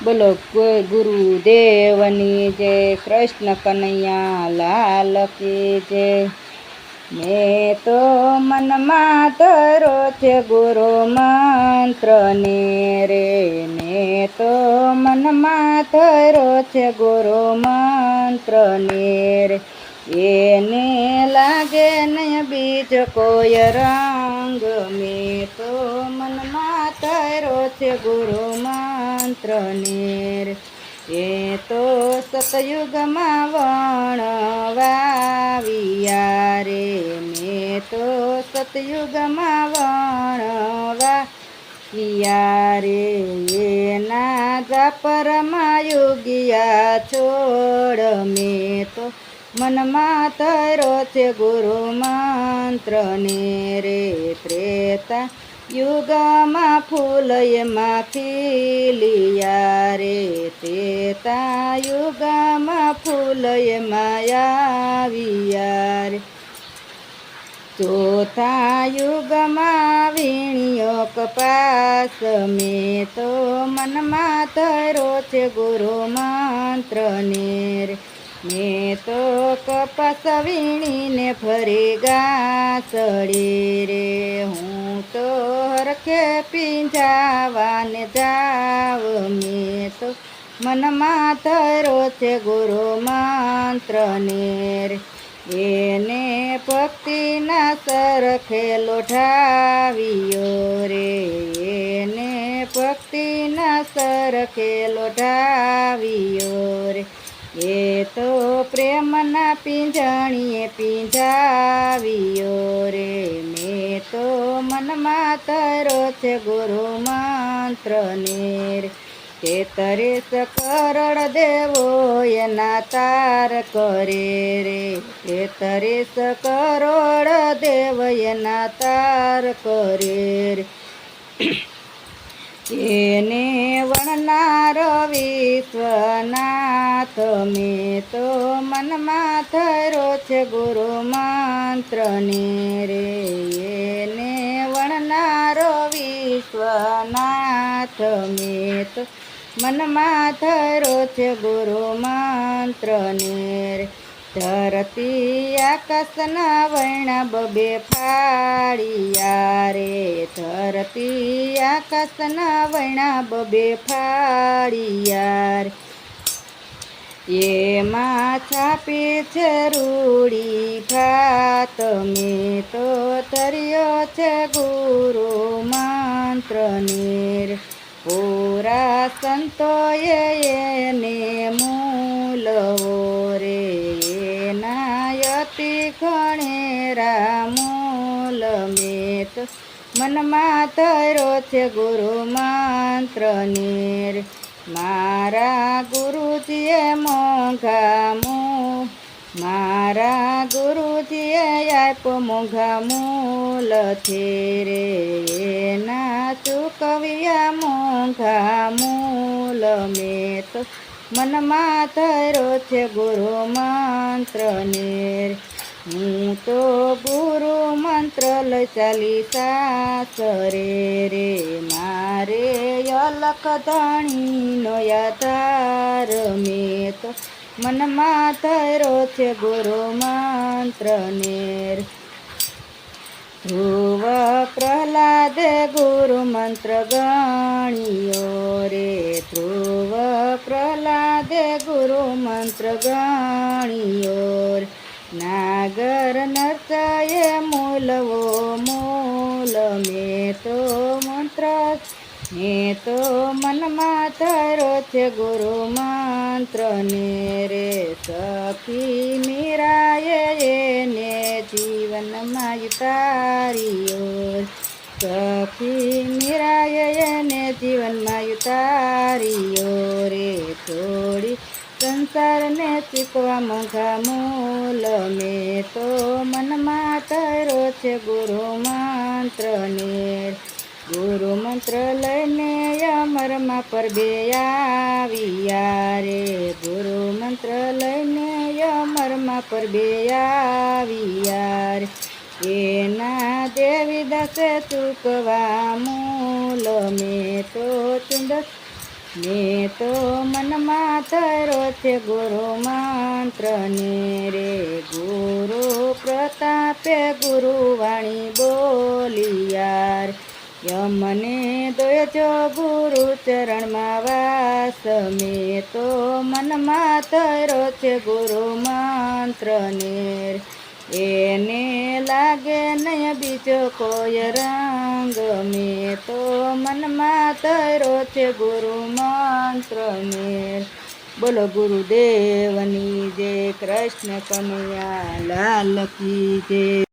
બોલો ગુરુદેવની જય, કૃષ્ણ કનૈયા લાલ કી જય। મેં તો મનમાં ધરો છે ગુરુ મંત્ર ને રે, મેં તો મનમાં ધરો છે ગુરુ મંત્ર ને રે। એને લાગે નહીં બીજો કોઈ રંગ, મેં તો મનમાં ધરો છે ગુરુ મંત્ર ને રે। એ તો સતયુગમાં વણવાવ્યા રે, મેં તો સતયુગમાં વણવાવ્યા રે। એના દ્વાપરમાં યુગિયા છોડ, મેં તો મનમાં ધરો છે ગુરુ મંત્ર ને રે। ત્રેતા યુગમાં ફૂલ એમાં ખીલિયા રે, ત્રેતા યુગમાં ફૂલ એમાં આવ્યા રે। ચોથા યુગમાં વીણ્યો કપાસ, મેં તો મનમાં ધરો છે ગુરુ મંત્ર ને રે। મેં તો કપાસ વીણીને ફરી ગાસડી રે, હું તો હરખે પીંજાવાને જાવ, મેં તો મનમાં ધરો છે ગુરુ મંત્ર ને રે। એને ભક્તિના સરખે લોઢાવ્યો રે, એને ભક્તિના સરખે લોઢાવ્યો રે। એ તો પ્રેમના પીંજણીએ પીંજાવ્યો રે, મેં તો મનમાં ધરો છે ગુરુ મંત્ર ને રે। 33 કરોડ દેવો એના તાર કરે રે, 33 કરોડ દેવ એના તાર કરે રે। એને વણનાર વિશ્વનાથ, મેં તો મનમાં ધરો છે ગુરુ મંત્ર ને રે। એને વણનાર વિશ્વનાથ, મેં તો મનમાં ધરો છે ગુરુ મંત્ર ને રે। ધરતી આકાશના વૈણા બબે ફાળિયા રે, ધરતી આકાશના વૈણા બબે ફાળિયા રે। એમાં છાપી છે રૂડી ભાત, મેં તો ધર્યો છે ગુરુ મંત્ર ને રે। પૂરા સંતોએ એને મૂલવો રે, એના અતિ ઘણેરા મૂલ, મેં તો મનમાં ધરો છે ગુરુ મંત્ર ને રે। મારા ગુરુજીએ મોંઘા મારા ગુરુજીએ આપ્યો મોંઘા મૂલ છે રે, એના ચૂકવ્યા મોંઘા મૂલ, મેં તો મનમાં ધરો છે ગુરુ મંત્ર ને રે। હું તો ગુરુ મંત્ર લઈ ચાલી સાસરે રે, મારે અલખ ધણીનો આધાર, મેં તો મનમાં ધરો છે ગુરુ મંત્ર ને રે। ધ્રુવ પ્રહલાદે ગુરુ મંત્ર ગણ્યો રે, ધ્રુવ પ્રહલાદે ગુરુ મંત્ર ગણ્યો રે। નાગર નરસાએ મૂલવો મૂલ, મેં તો મનમાં ધરો છે ગુરુ મંત્ર ને રે। સખી મીરાએ એને જીવનમાં ઉતાર્યો, સખી મીરાએ એને જીવનમાં ઉતાર્યો રે। થોડી સંસારને શીખવા મોંઘા મૂલ, મેં તો મનમાં ધરો છે ગુરુ મંત્ર ને રે। ગુરુ મંત્ર લઈને અમરમાં પરબે આવ્યા રે, ગુરુ મંત્ર લઈને અમરમાં પરબે આવ્યા રે। એના દેવી દાસે ચૂકવા મૂલ, મેં તો મેં તો મનમાં ધર્યો છે ગુરુ મંત્ર ને રે ગુરુ પ્રતાપે ગુરુવાણી બોલી યાર યમને દોયજો ગુરુ ચરણમાં વાસ મેં તો મનમાં ધર્યો છે ગુરુ મંત્ર ને એને લાગે નહીં બીજો કોઈ રંગ મેં તો મનમાં ધર્યો છે ગુરુ મંત્ર ને બોલો ગુરુદેવની જય કૃષ્ણ કનૈયા લાલ કી જય